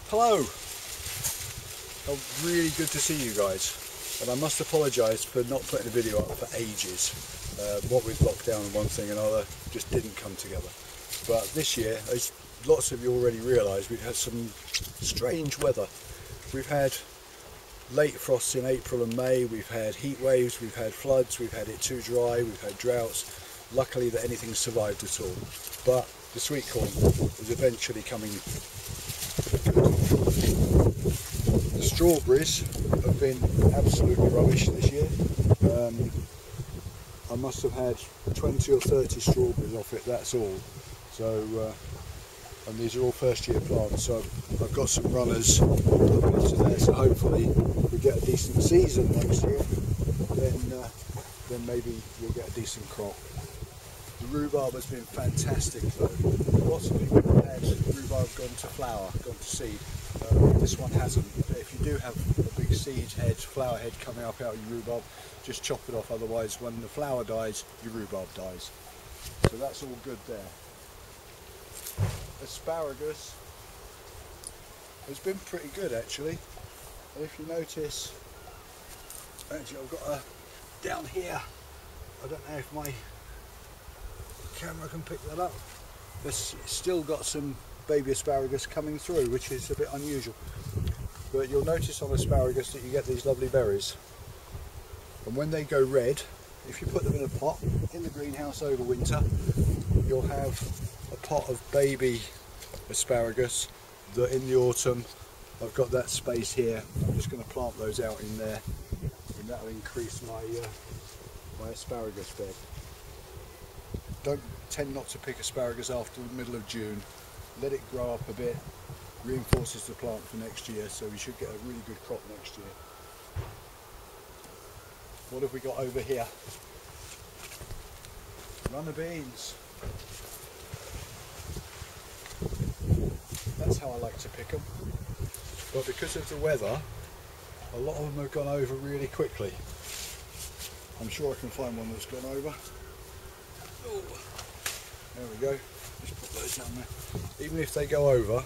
Hello! Oh, really good to see you guys. And I must apologise for not putting a video up for ages. What with lockdown and one thing and another just didn't come together. But this year, as lots of you already realise, we've had some strange weather. We've had late frosts in April and May, we've had heat waves, we've had floods, we've had it too dry, we've had droughts. Luckily that anything survived at all. But the sweet corn was eventually coming good. The strawberries have been absolutely rubbish this year. I must have had 20 or 30 strawberries off it, that's all. So, and these are all first year plants, so I've got some runners into there, so hopefully we get a decent season next year, then maybe we'll get a decent crop. The rhubarb has been fantastic though. Lots of people have had rhubarb gone to flower, gone to seed. This one hasn't. But if you do have a big seed head, flower head coming up out of your rhubarb, just chop it off, otherwise when the flower dies, your rhubarb dies. So that's all good there. Asparagus has been pretty good actually. And if you notice, actually I've got a, down here, I don't know if my camera can pick that up. It's still got some baby asparagus coming through, which is a bit unusual. But you'll notice on asparagus that you get these lovely berries. And when they go red, if you put them in a pot in the greenhouse over winter, you'll have a pot of baby asparagus that in the autumn, I've got that space here, I'm just going to plant those out in there, and that will increase my, my asparagus bed. Don't tend not to pick asparagus after the middle of June. Let it grow up a bit, reinforces the plant for next year, so we should get a really good crop next year. What have we got over here? Runner beans. That's how I like to pick them. But because of the weather, a lot of them have gone over really quickly. I'm sure I can find one that's gone over. Oh, there we go. Just put those down there. Even if they go over,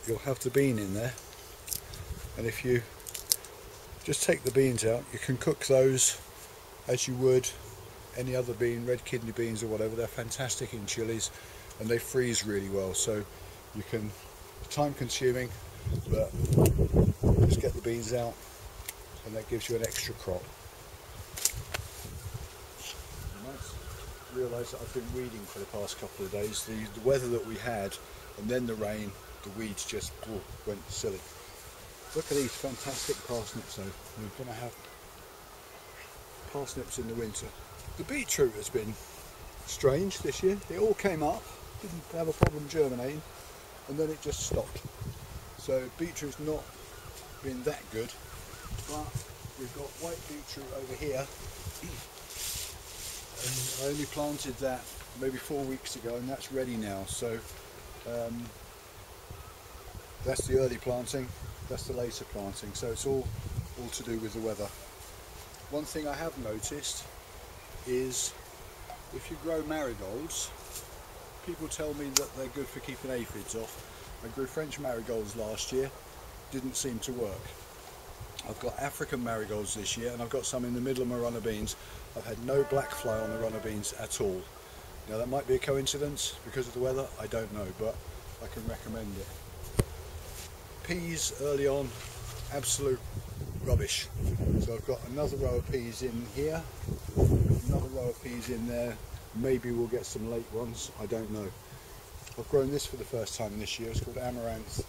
you'll have the bean in there. And if you just take the beans out, you can cook those as you would any other bean, red kidney beans or whatever. They're fantastic in chilies and they freeze really well. So you can, time consuming, but just get the beans out and that gives you an extra crop. Realise that I've been weeding for the past couple of days. The weather that we had and then the rain, the weeds just went silly. Look at these fantastic parsnips though. We're going to have parsnips in the winter. The beetroot has been strange this year. It all came up, didn't have a problem germinating, and then it just stopped. So beetroot's not been that good, but we've got white beetroot over here. And I only planted that maybe 4 weeks ago and that's ready now, so that's the early planting, that's the later planting, so it's all to do with the weather. One thing I have noticed is if you grow marigolds, people tell me that they're good for keeping aphids off. I grew French marigolds last year, didn't seem to work. I've got African marigolds this year and I've got some in the middle of my runner beans. I've had no black fly on the runner beans at all. Now that might be a coincidence because of the weather, I don't know, but I can recommend it. Peas early on, absolute rubbish. So I've got another row of peas in here, another row of peas in there. Maybe we'll get some late ones, I don't know. I've grown this for the first time this year, it's called amaranth.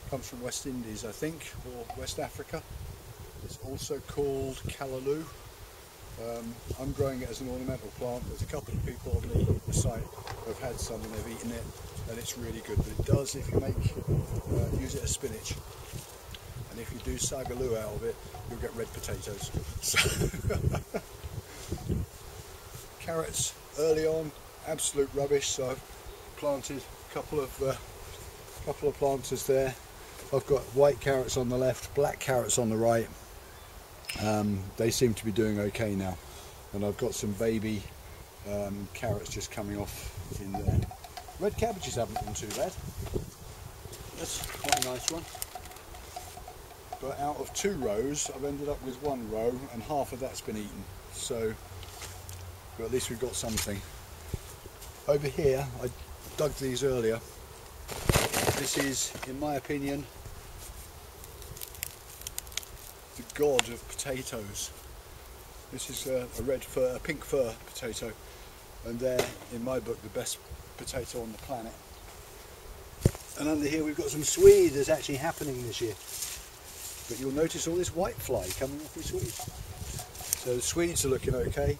Comes from West Indies I think, or West Africa. It's also called callaloo. I'm growing it as an ornamental plant. There's a couple of people on the site who have had some and they've eaten it and it's really good, but it does, if you use it as spinach, and if you do sagaloo out of it, you'll get red potatoes. So carrots early on, absolute rubbish, so I've planted a couple of planters there. I've got white carrots on the left, black carrots on the right. They seem to be doing okay now, and I've got some baby carrots just coming off in there. Red cabbages haven't been too bad. That's quite a nice one. But out of 2 rows, I've ended up with 1 row, and half of that's been eaten. So, but at least we've got something. Over here, I dug these earlier. This is, in my opinion, the god of potatoes. This is a pink fir potato, and they're, in my book, the best potato on the planet. And under here we've got some swede that's actually happening this year. But you'll notice all this whitefly coming off your swedes. So the swedes are looking okay.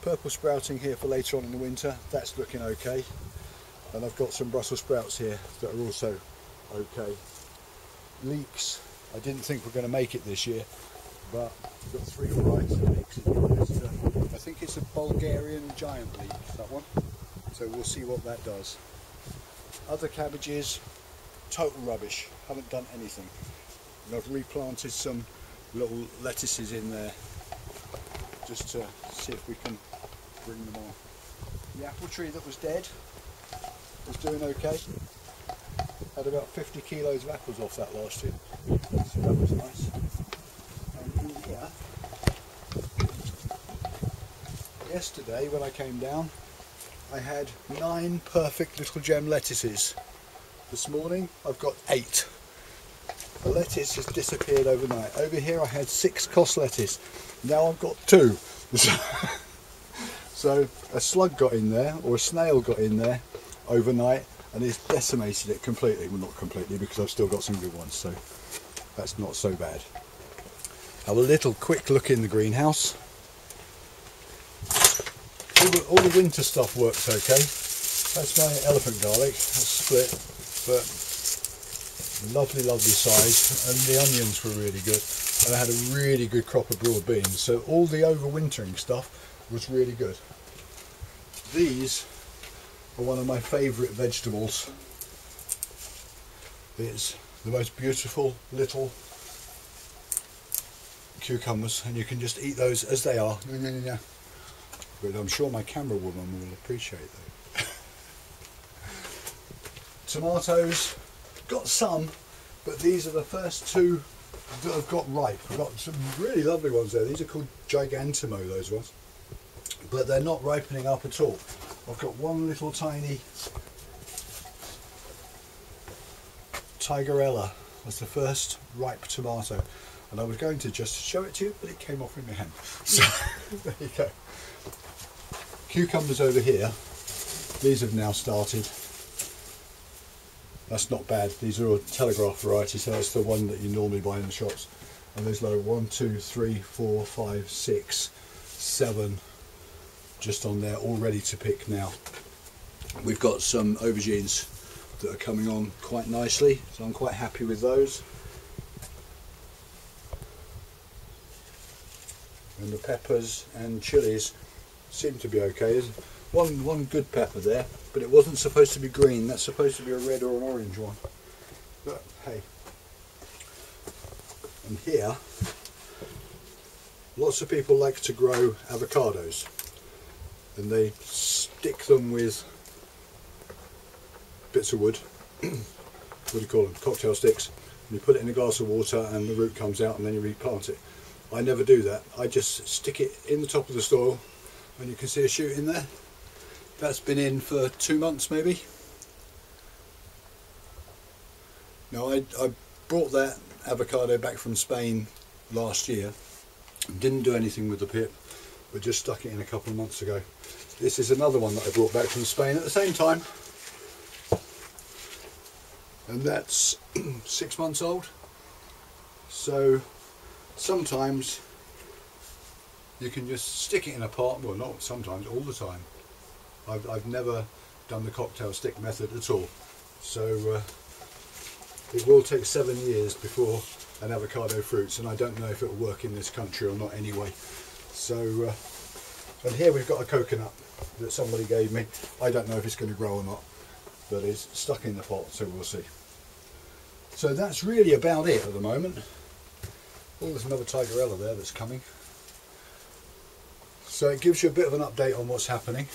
Purple sprouting here for later on in the winter, that's looking okay. And I've got some Brussels sprouts here that are also okay. Leeks, I didn't think we're going to make it this year, but we've got 3 varieties of leeks. I think it's a Bulgarian giant leek, that one. So we'll see what that does. Other cabbages, total rubbish, haven't done anything. And I've replanted some little lettuces in there just to see if we can bring them on. The apple tree that was dead was doing okay. Had about 50 kilos of apples off that last year, so that was nice. And in here, yesterday when I came down, I had 9 perfect little gem lettuces. This morning I've got 8. The lettuce has disappeared overnight. Over here I had 6 cos lettuce. Now I've got 2. So a slug got in there, or a snail got in there overnight, and it's decimated it completely. Well, not completely, because I've still got some good ones, so that's not so bad. Have a little quick look in the greenhouse. All the winter stuff works okay. That's my elephant garlic, that's split, but lovely size, and the onions were really good, and I had a really good crop of broad beans, so all the overwintering stuff was really good. These are one of my favourite vegetables. It's the most beautiful little cucumbers, and you can just eat those as they are. But I'm sure my camera woman will appreciate that. Tomatoes, got some, but these are the first 2 that have got ripe. I've got some really lovely ones there. These are called Gigantimo, those ones. But they're not ripening up at all. I've got one little tiny Tigerella. That's the first ripe tomato. And I was going to just show it to you, but it came off in my hand. So there you go. Cucumbers over here. These have now started. That's not bad. These are all Telegraph varieties, so that's the one that you normally buy in the shops. And there's like 1, 2, 3, 4, 5, 6, 7 just on there, all ready to pick now. We've got some aubergines that are coming on quite nicely, so I'm quite happy with those. And the peppers and chilies seem to be okay. There's one good pepper there, but it wasn't supposed to be green. That's supposed to be a red or an orange one. But hey. And here, lots of people like to grow avocados, and they stick them with bits of wood. What do you call them? Cocktail sticks. And you put it in a glass of water, and the root comes out, and then you replant it. I never do that. I just stick it in the top of the soil, and you can see a shoot in there. That's been in for 2 months maybe. Now I brought that avocado back from Spain last year. Didn't do anything with the pip, but just stuck it in a couple of months ago. This is another one that I brought back from Spain at the same time, and that's 6 months old. So sometimes you can just stick it in a pot. Well, not sometimes, all the time. I've never done the cocktail stick method at all, so it will take 7 years before an avocado fruits, and I don't know if it will work in this country or not anyway. So and here we've got a coconut that somebody gave me. I don't know if it's going to grow or not, but it's stuck in the pot, so we'll see. So that's really about it at the moment. Oh, there's another Tigerella there that's coming. So it gives you a bit of an update on what's happening.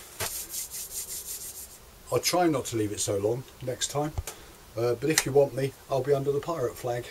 I'll try not to leave it so long next time, but if you want me, I'll be under the pirate flag.